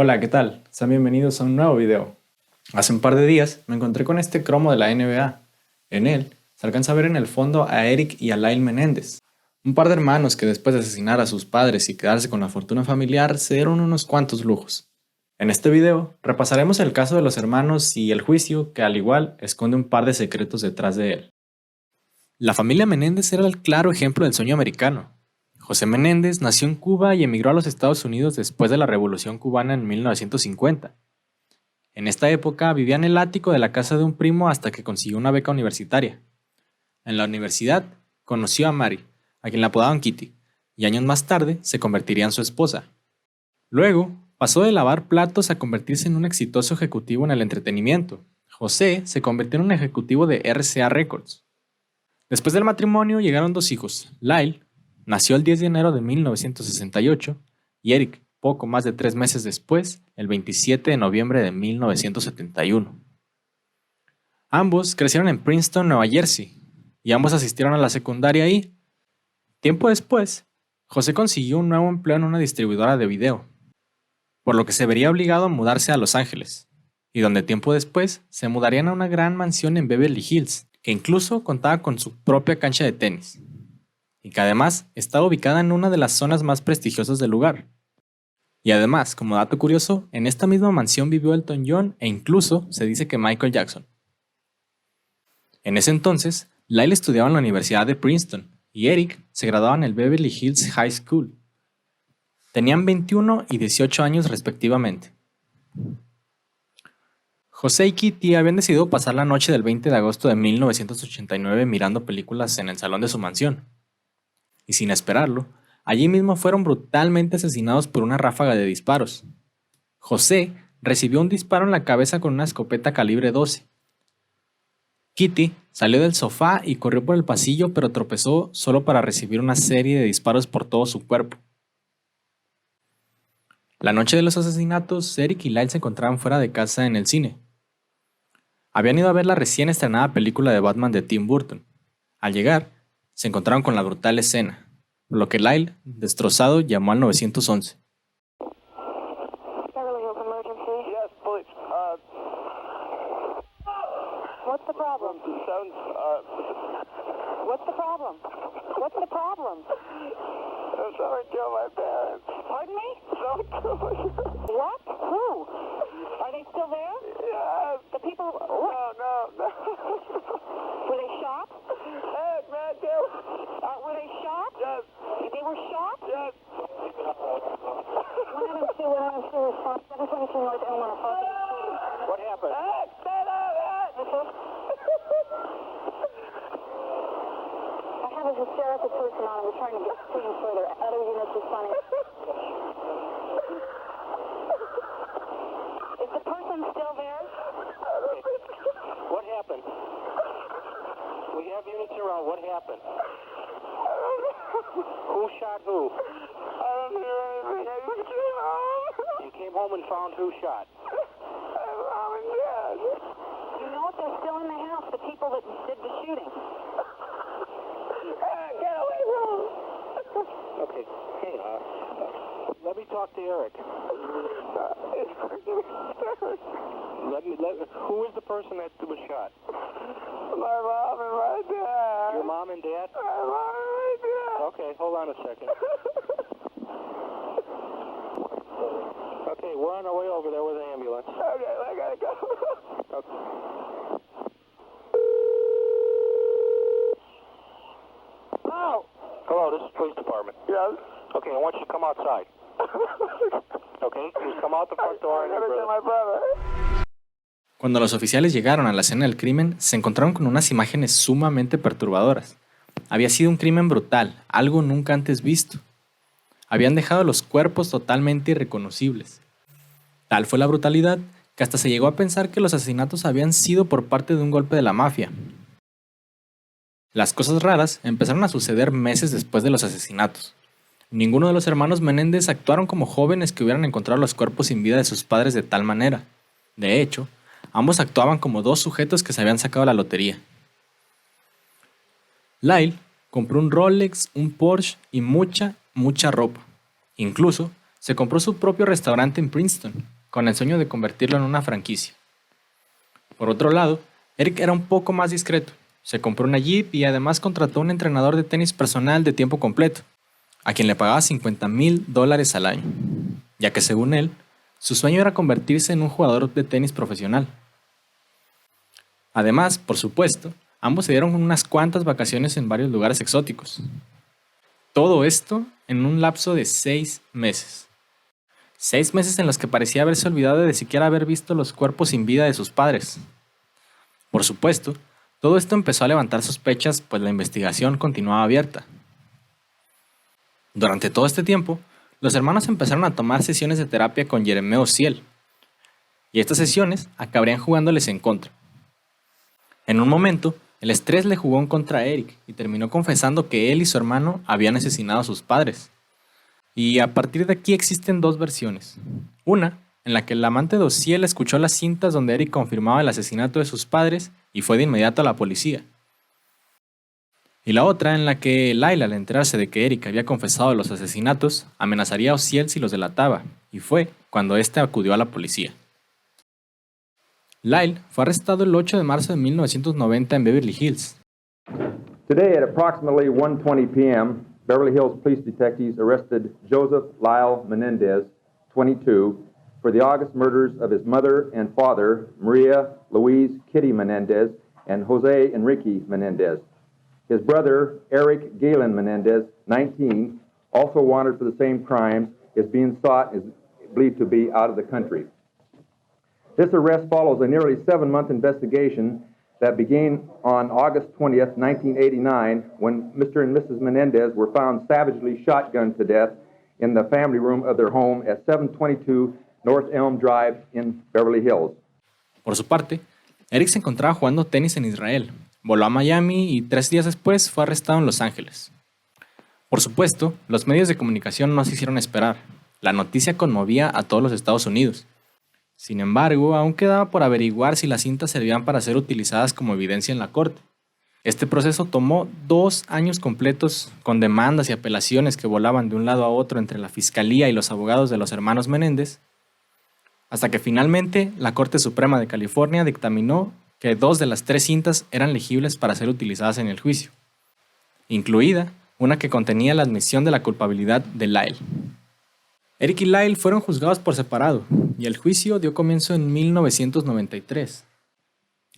Hola, ¿qué tal? Sean bienvenidos a un nuevo video. Hace un par de días me encontré con este cromo de la NBA. En él se alcanza a ver en el fondo a Eric y a Lyle Menéndez, un par de hermanos que después de asesinar a sus padres y quedarse con la fortuna familiar se dieron unos cuantos lujos. En este video repasaremos el caso de los hermanos y el juicio que al igual esconde un par de secretos detrás de él. La familia Menéndez era el claro ejemplo del sueño americano. José Menéndez nació en Cuba y emigró a los Estados Unidos después de la Revolución Cubana en 1950. En esta época vivía en el ático de la casa de un primo hasta que consiguió una beca universitaria. En la universidad conoció a Mary, a quien la apodaban Kitty, y años más tarde se convertiría en su esposa. Luego pasó de lavar platos a convertirse en un exitoso ejecutivo en el entretenimiento. José se convirtió en un ejecutivo de RCA Records. Después del matrimonio llegaron dos hijos. Lyle nació el 10 de enero de 1968 y Eric, poco más de 3 meses después, el 27 de noviembre de 1971. Ambos crecieron en Princeton, Nueva Jersey, y ambos asistieron a la secundaria ahí. Tiempo después, José consiguió un nuevo empleo en una distribuidora de video, por lo que se vería obligado a mudarse a Los Ángeles, y donde tiempo después se mudarían a una gran mansión en Beverly Hills, que incluso contaba con su propia cancha de tenis, y que además estaba ubicada en una de las zonas más prestigiosas del lugar. Y además, como dato curioso, en esta misma mansión vivió Elton John e incluso se dice que Michael Jackson. En ese entonces, Lyle estudiaba en la Universidad de Princeton y Eric se graduaba en el Beverly Hills High School. Tenían 21 y 18 años respectivamente. José y Kitty habían decidido pasar la noche del 20 de agosto de 1989 mirando películas en el salón de su mansión. Y sin esperarlo, allí mismo fueron brutalmente asesinados por una ráfaga de disparos. José recibió un disparo en la cabeza con una escopeta calibre 12. Kitty salió del sofá y corrió por el pasillo, pero tropezó solo para recibir una serie de disparos por todo su cuerpo. La noche de los asesinatos, Eric y Lyle se encontraban fuera de casa en el cine. Habían ido a ver la recién estrenada película de Batman de Tim Burton. Al llegar, se encontraron con la brutal escena, por lo que Lyle, destrozado, llamó al 911. What's the problem? What's the problem? What's the problem? Someone killed my parents. Pardon me? Someone killed my parents. What? Who? Are they still there? Yes. The people... No. Were they shot? Hey, man, Were they shot? Yes. They were shot? Yes. 102 response. 722 North Elmore. What happened? Hey, stand up, I have a hysterical person on. We're trying to get to him further. Other units responding. Is the person still there? What happened? We have units around. What happened? Who shot who? I don't hear anything. I just came home. You came home and found who shot? Mom and Dad. You know if they're still in the house, the people that did the shooting. Get away from him. Okay. Hey, let me talk to Eric. Who is the person that was shot? My mom and my dad. Your mom and dad? My mom and my dad. Okay, hold on a second. Okay, we're on our way over there with the ambulance. Okay, I gotta go. Okay. Oh. Hello, this is police department. Yes. Okay, I want you to come outside. Okay, just come out the front door and I gotta get my brother. Cuando los oficiales llegaron a la escena del crimen, se encontraron con unas imágenes sumamente perturbadoras. Había sido un crimen brutal, algo nunca antes visto. Habían dejado los cuerpos totalmente irreconocibles. Tal fue la brutalidad que hasta se llegó a pensar que los asesinatos habían sido por parte de un golpe de la mafia. Las cosas raras empezaron a suceder meses después de los asesinatos. Ninguno de los hermanos Menéndez actuaron como jóvenes que hubieran encontrado los cuerpos sin vida de sus padres de tal manera. De hecho, ambos actuaban como dos sujetos que se habían sacado la lotería. Lyle compró un Rolex, un Porsche y mucha ropa. Incluso se compró su propio restaurante en Princeton, con el sueño de convertirlo en una franquicia. Por otro lado, Eric era un poco más discreto. Se compró una Jeep y además contrató un entrenador de tenis personal de tiempo completo, a quien le pagaba $50,000 al año, ya que según él, su sueño era convertirse en un jugador de tenis profesional. Además, por supuesto, ambos se dieron unas cuantas vacaciones en varios lugares exóticos. Todo esto en un lapso de 6 meses. 6 meses en los que parecía haberse olvidado de siquiera haber visto los cuerpos sin vida de sus padres. Por supuesto, todo esto empezó a levantar sospechas, pues la investigación continuaba abierta. Durante todo este tiempo, los hermanos empezaron a tomar sesiones de terapia con Jeremy Ociel, y estas sesiones acabarían jugándoles en contra. En un momento, el estrés le jugó en contra a Eric y terminó confesando que él y su hermano habían asesinado a sus padres. Y a partir de aquí existen dos versiones. Una, en la que el amante de Ociel escuchó las cintas donde Eric confirmaba el asesinato de sus padres y fue de inmediato a la policía. Y la otra, en la que Lyle, al enterarse de que Eric había confesado los asesinatos, amenazaría a Ociel si los delataba, y fue cuando éste acudió a la policía. Lyle fue arrestado el 8 de marzo de 1990 en Beverly Hills. Today at approximately 1:20 p.m., Beverly Hills police detectives arrested Joseph Lyle Menendez, 22, for the August murders of his mother and father, Maria Louise Kitty Menendez and Jose Enrique Menendez. His brother, Eric Galen Menendez, 19, also wanted for the same crimes, is being sought and is believed to be out of the country. This arrest follows a nearly 7-month investigation that began on August 20th, 1989, when Mr. and Mrs. Menendez were found savagely shotgunned to death in the family room of their home at 722 North Elm Drive in Beverly Hills. Por su parte, Eric se encontraba jugando tenis en Israel, voló a Miami y 3 días después fue arrestado en Los Ángeles. Por supuesto, los medios de comunicación no se hicieron esperar. La noticia conmovía a todos los Estados Unidos. Sin embargo, aún quedaba por averiguar si las cintas servían para ser utilizadas como evidencia en la corte. Este proceso tomó 2 años completos, con demandas y apelaciones que volaban de un lado a otro entre la fiscalía y los abogados de los hermanos Menéndez, hasta que finalmente la Corte Suprema de California dictaminó que 2 de las 3 cintas eran legibles para ser utilizadas en el juicio, incluida una que contenía la admisión de la culpabilidad de Lyle. Eric y Lyle fueron juzgados por separado, y el juicio dio comienzo en 1993.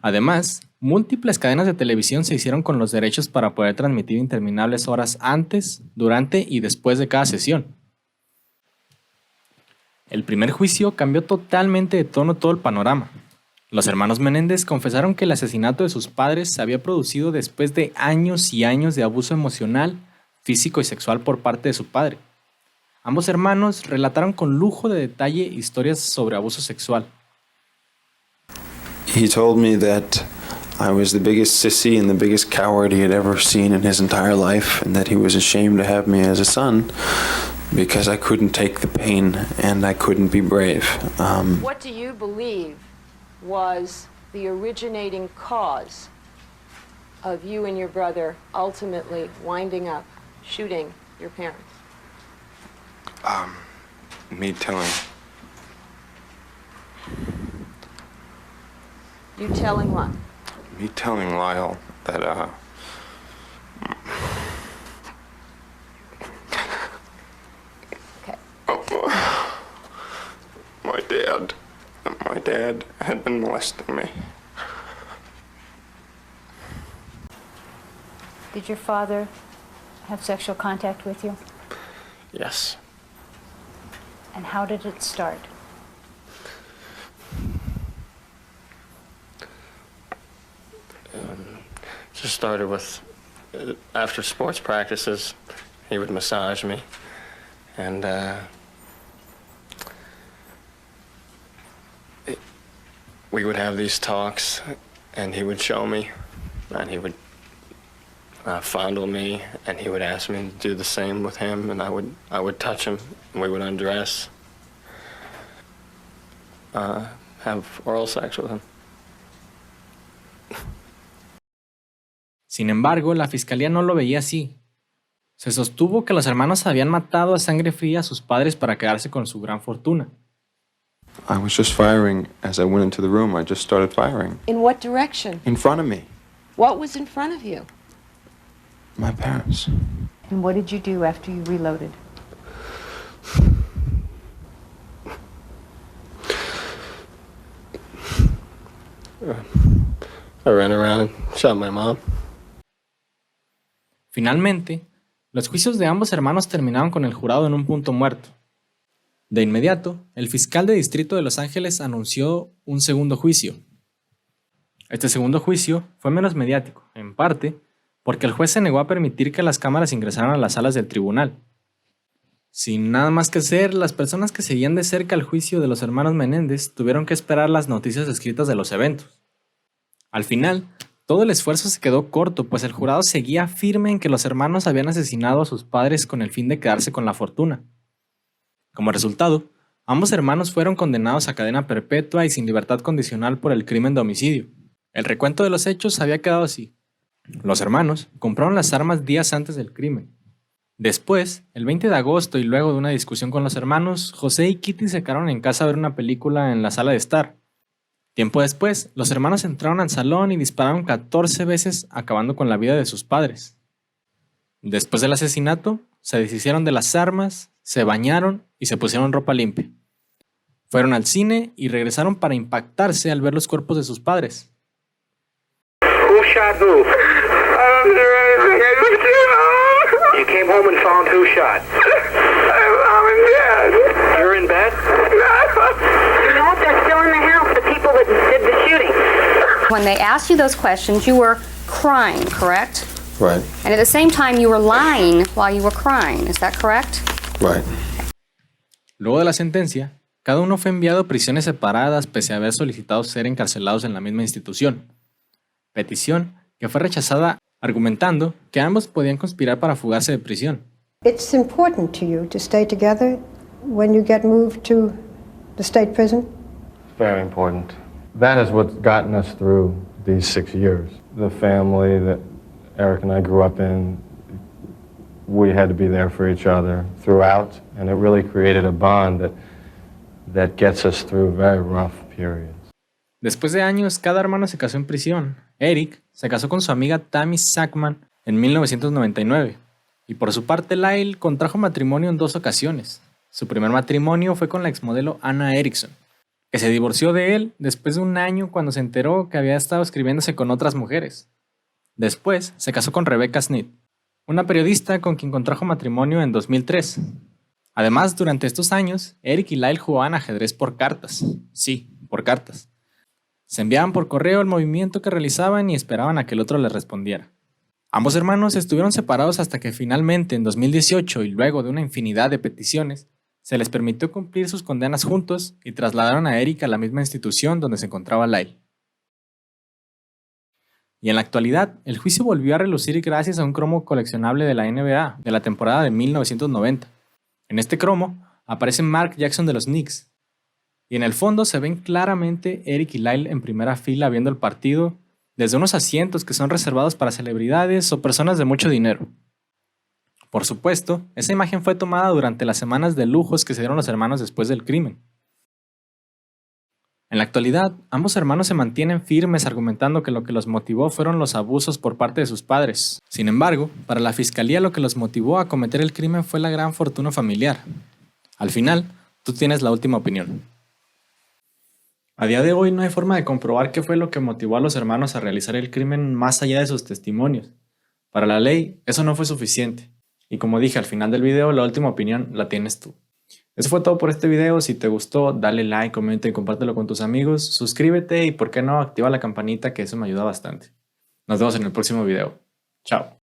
Además, múltiples cadenas de televisión se hicieron con los derechos para poder transmitir interminables horas antes, durante y después de cada sesión. El primer juicio cambió totalmente de tono todo el panorama. Los hermanos Menéndez confesaron que el asesinato de sus padres se había producido después de años y años de abuso emocional, físico y sexual por parte de su padre. Ambos hermanos relataron con lujo de detalle historias sobre abuso sexual. He told me that I was the biggest sissy and the biggest coward he had ever seen in his entire life, and that he was ashamed to have me as a son because I couldn't take the pain and I couldn't be brave. What do you believe was the originating cause of you and your brother ultimately winding up shooting your parents? Me telling. You telling what? Me telling Lyle that, Okay. My dad had been molesting me. Did your father have sexual contact with you? Yes. And how did it start? Just started with, after sports practices, he would massage me, and we would have these talks, and he would show me, and he would fondle me, and he would ask me to do the same with him, and I would touch him, and we would undress, have oral sex with him. Sin embargo, la fiscalía no lo veía así. Se sostuvo que los hermanos habían matado a sangre fría a sus padres para quedarse con su gran fortuna. I was just firing as I went into the room. I just started firing. In what direction? In front of me. What was in front of you? My parents. And what did you do after you reloaded? I ran around and shot my mom. Finalmente, los juicios de ambos hermanos terminaron con el jurado en un punto muerto. De inmediato, el fiscal de distrito de Los Ángeles anunció un segundo juicio. Este segundo juicio fue menos mediático, en parte porque el juez se negó a permitir que las cámaras ingresaran a las salas del tribunal. Sin nada más que hacer, las personas que seguían de cerca el juicio de los hermanos Menéndez tuvieron que esperar las noticias escritas de los eventos. Al final, todo el esfuerzo se quedó corto, pues el jurado seguía firme en que los hermanos habían asesinado a sus padres con el fin de quedarse con la fortuna. Como resultado, ambos hermanos fueron condenados a cadena perpetua y sin libertad condicional por el crimen de homicidio. El recuento de los hechos había quedado así. Los hermanos compraron las armas días antes del crimen. Después, el 20 de agosto y luego de una discusión con los hermanos, José y Kitty se quedaron en casa a ver una película en la sala de estar. Tiempo después, los hermanos entraron al salón y dispararon 14 veces, acabando con la vida de sus padres. Después del asesinato, se deshicieron de las armas, se bañaron y se pusieron ropa limpia. Fueron al cine y regresaron para impactarse al ver los cuerpos de sus padres. Who shot who? I don't hear anything. I just came home. You came home and found who shot? I'm in bed. You're in bed? No, they're still in the house, the people that did the shooting. When they asked you those questions, you were crying, correct? Right. And at the same time, you were lying while you were crying. Is that correct? Right. Luego de la sentencia, cada uno fue enviado a prisiones separadas pese a haber solicitado ser encarcelados en la misma institución. Petición que fue rechazada argumentando que ambos podían conspirar para fugarse de prisión. It's important to you to stay together when you get moved to the state prison? Very important. That is what's gotten us through these 6 years. The family that Eric and I grew up in, we had to be there for each other throughout, and it really created a bond that gets us through very rough periods. Después de años, cada hermano se casó en prisión. Eric se casó con su amiga Tammy Sackman en 1999, y por su parte Lyle contrajo matrimonio en 2 ocasiones. Su primer matrimonio fue con la exmodelo Anna Erickson, que se divorció de él después de un año cuando se enteró que había estado escribiéndose con otras mujeres. Después se casó con Rebecca Smith, una periodista con quien contrajo matrimonio en 2003. Además, durante estos años, Eric y Lyle jugaban ajedrez por cartas. Sí, por cartas. Se enviaban por correo el movimiento que realizaban y esperaban a que el otro les respondiera. Ambos hermanos estuvieron separados hasta que finalmente en 2018 y luego de una infinidad de peticiones, se les permitió cumplir sus condenas juntos y trasladaron a Eric a la misma institución donde se encontraba Lyle. Y en la actualidad, el juicio volvió a relucir gracias a un cromo coleccionable de la NBA de la temporada de 1990. En este cromo aparece Mark Jackson de los Knicks, y en el fondo se ven claramente Eric y Lyle en primera fila viendo el partido desde unos asientos que son reservados para celebridades o personas de mucho dinero. Por supuesto, esa imagen fue tomada durante las semanas de lujos que se dieron los hermanos después del crimen. En la actualidad, ambos hermanos se mantienen firmes argumentando que lo que los motivó fueron los abusos por parte de sus padres. Sin embargo, para la fiscalía lo que los motivó a cometer el crimen fue la gran fortuna familiar. Al final, tú tienes la última opinión. A día de hoy no hay forma de comprobar qué fue lo que motivó a los hermanos a realizar el crimen más allá de sus testimonios. Para la ley, eso no fue suficiente. Y como dije al final del video, la última opinión la tienes tú. Eso fue todo por este video. Si te gustó, dale like, comenta y compártelo con tus amigos. Suscríbete y, por qué no, activa la campanita, que eso me ayuda bastante. Nos vemos en el próximo video. Chao.